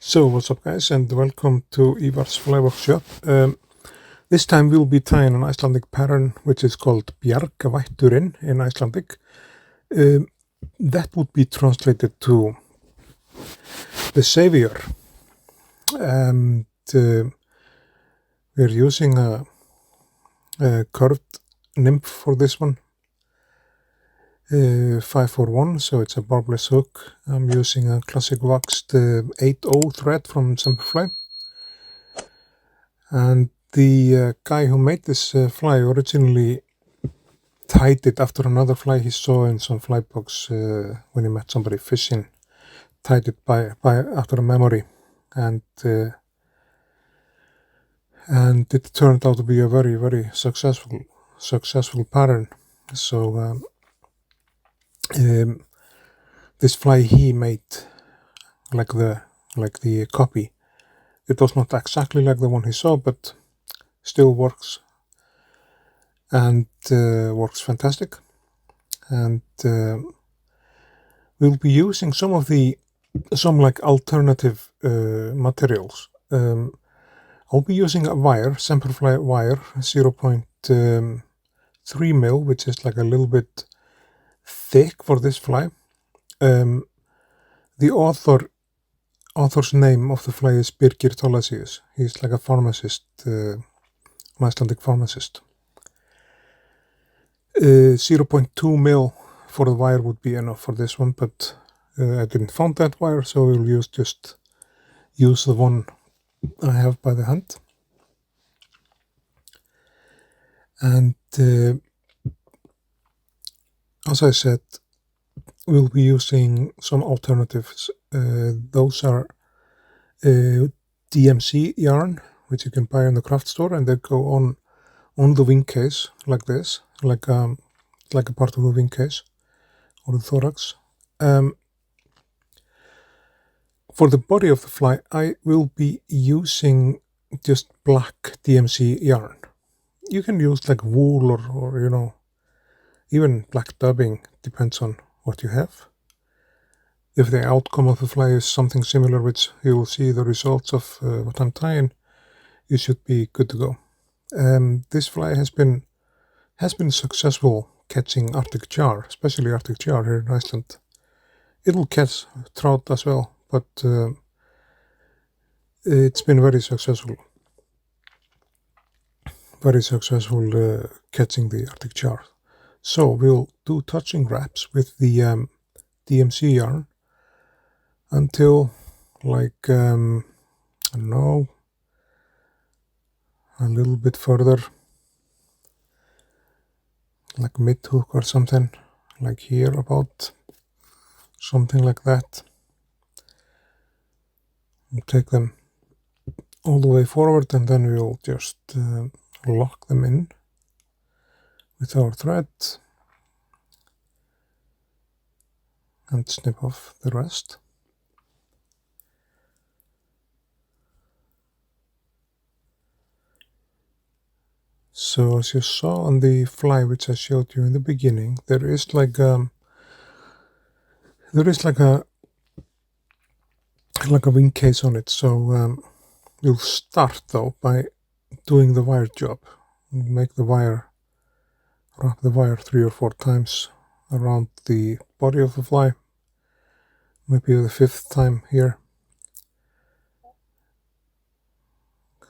So what's up guys, and welcome to Ívar's fly workshop. This time we'll be tying an Icelandic pattern which is called Bjargvætturinn in Icelandic. That would be translated to the savior, and we're using a curved nymph for this one. 541, so it's a barbless hook. I'm using a classic waxed 8.0 thread from Semperfli. And the guy who made this fly originally tied it after another fly he saw in some fly books when he met somebody fishing. Tied it by after a memory, and it turned out to be a very successful pattern. So this fly he made, like the copy, it was not exactly like the one he saw, but still works, and works fantastic. And we'll be using some like alternative materials. I'll be using a wire, Semperfli wire, 0.3 mil, which is like a little bit thick for this fly. The author's name of the fly is Birgir Thorlacius. He's like a pharmacist, an Icelandic pharmacist. 0.2 mil for the wire would be enough for this one, but I didn't find that wire, so we'll just use the one I have by the hand. And as I said, we'll be using some alternatives. Those are DMC yarn, which you can buy in the craft store, and they go on the wing case like this, like a part of the wing case or the thorax. For the body of the fly, I will be using just black DMC yarn. You can use like wool or you know, even black dubbing, depends on what you have. If the outcome of the fly is something similar, which you will see the results of what I'm tying, you should be good to go. This fly has been successful catching Arctic char, especially Arctic char here in Iceland. It'll catch trout as well, but it's been very successful. Catching the Arctic char. So we'll do touching wraps with the DMC yarn until like, I don't know, a little bit further, like mid hook or something, like here about, something like that. We'll take them all the way forward, and then we'll just lock them in with our thread and snip off the rest. So as you saw on the fly which I showed you in the beginning, there is like a wing case on it. So we'll start though by doing the wire job. Wrap the wire 3 or 4 times around the body of the fly, maybe the 5th time here.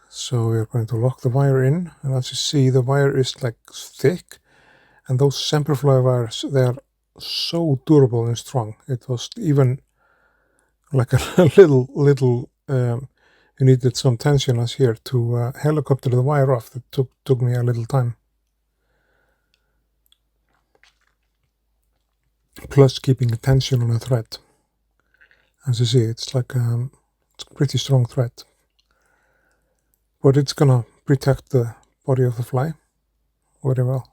So we're going to lock the wire in, and as you see, the wire is like thick, and those Semperfli wires, they are so durable and strong. It was even like a little you needed some tension as here to helicopter the wire off. That took me a little time. Plus keeping tension on a thread. As you see, it's like it's a pretty strong thread, but it's gonna protect the body of the fly very well.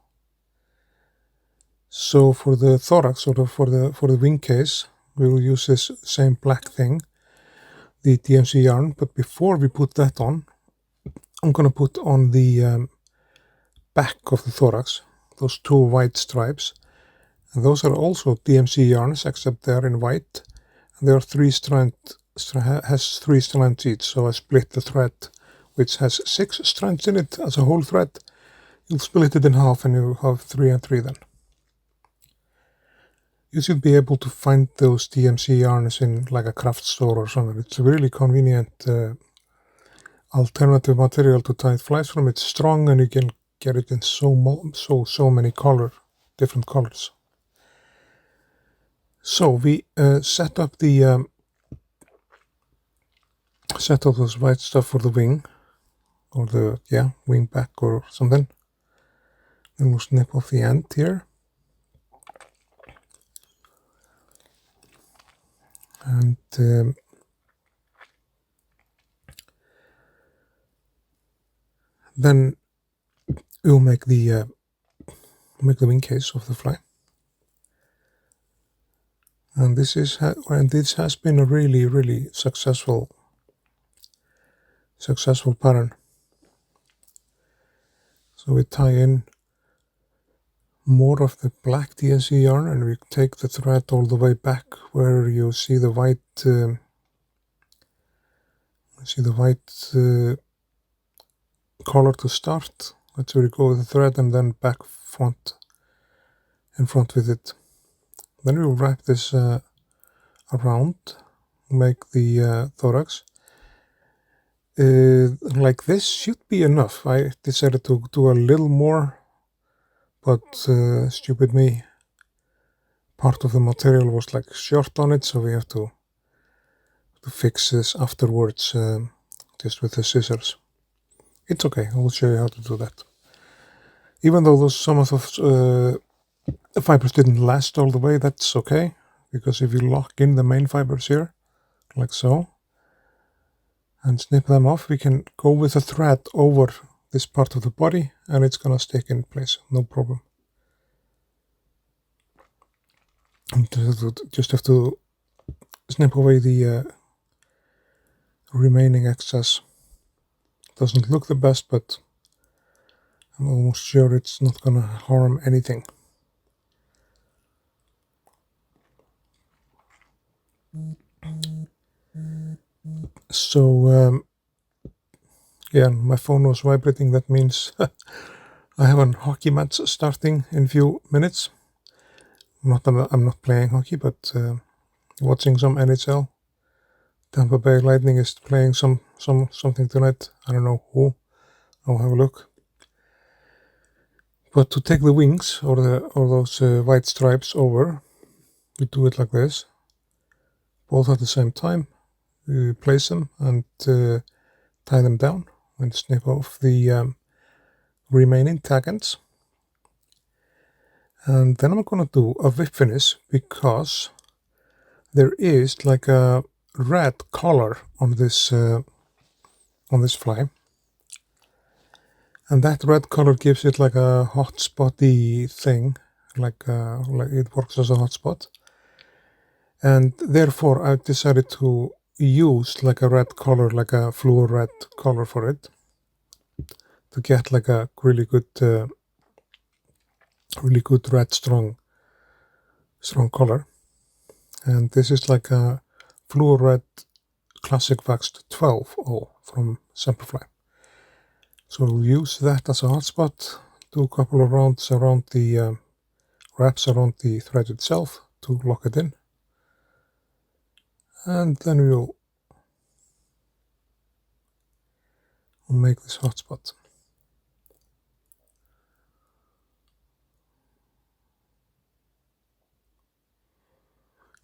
So for the thorax, or for the wing case, we will use this same black thing, the DMC yarn. But before we put that on, I'm gonna put on the back of the thorax, those 2 white stripes. And those are also DMC yarns, except they are in white. And they are 3-strand has 3 strands each, so I split the thread which has 6 strands in it as a whole thread. You'll split it in half and you have 3 and 3 then. You should be able to find those DMC yarns in like a craft store or something. It's a really convenient alternative material to tie flies from. It's strong and you can get it in so many different colors. So we set up those white stuff for the wing, or the wing back or something. Then we'll snip off the end here. And then we'll make the wing case of the fly. And this has been a really successful pattern. So we tie in more of the black DMC yarn and we take the thread all the way back where you see the white color to start. That's where you go with the thread, and then back in front with it. Then we will wrap this around, make the thorax. Like this should be enough. I decided to do a little more, but stupid me, part of the material was like short on it, so we have to fix this afterwards just with the scissors. It's okay, I will show you how to do that. Even though some of those fibers didn't last all the way, that's okay, because if you lock in the main fibers here, like so, and snip them off, we can go with a thread over this part of the body and it's gonna stick in place, no problem. And just have to snip away the remaining excess. Doesn't look the best, but I'm almost sure it's not gonna harm anything. So yeah, my phone was vibrating. That means I have a hockey match starting in a few minutes. I'm not playing hockey, but watching some NHL. Tampa Bay Lightning is playing something tonight. I don't know who. I'll have a look. But to take the wings or those white stripes over, we do it like this. Both at the same time. We place them and tie them down and snip off the remaining tag ends. And then I'm going to do a whip finish because there is like a red color on this fly, and that red color gives it like a hot spotty thing, like it works as a hot spot, and therefore I decided to use like a red color, like a fluor red color for it, to get like a really good red strong color. And this is like a fluor red classic waxed 12-0 from Semperfli. So we'll use that as a hotspot, do a couple of rounds around the wraps around the thread itself to lock it in, and then we'll make this hotspot.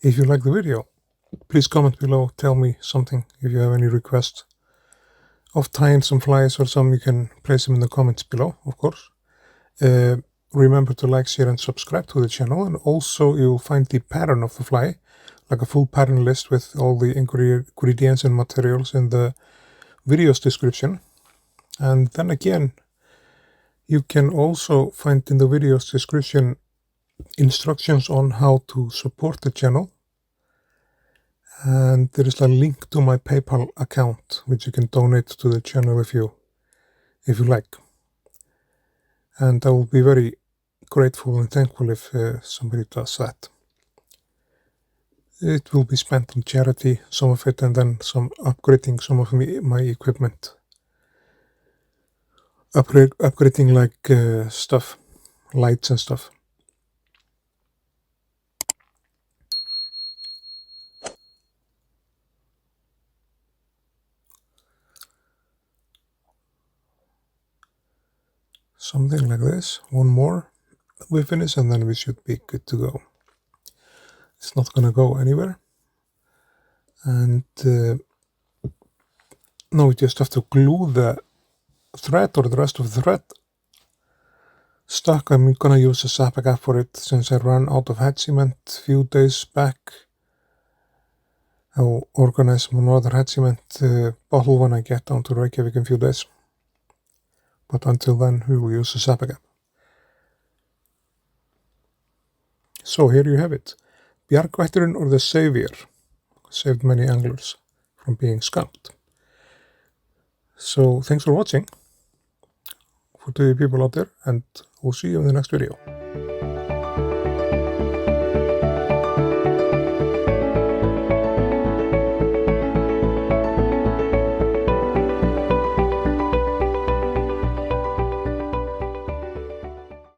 If you like the video, please comment below, tell me something. If you have any requests of tying some flies or some, you can place them in the comments below, of course. Remember to like, share and subscribe to the channel, and also you'll find the pattern of the fly, like a full pattern list with all the ingredients and materials in the video's description. And then again, you can also find in the video's description instructions on how to support the channel, and there is a link to my PayPal account which you can donate to the channel if you like, and I will be very grateful and thankful if somebody does that. It will be spent on charity, some of it, and then some upgrading some of my equipment. Upgrading like stuff, lights and stuff. Something like this. One more. We finish and then we should be good to go. It's not gonna go anywhere. And now we just have to glue the thread or the rest of the thread stuck. I'm gonna use a Zappa gap for it since I ran out of head cement a few days back. I'll organize another head cement bottle when I get down to Reykjavik in a few days. But until then we will use a Zappa gap. So here you have it. Bjargvætturinn, or the Savior, saved many anglers from being scalped. So thanks for watching for the people out there, and we'll see you in the next video.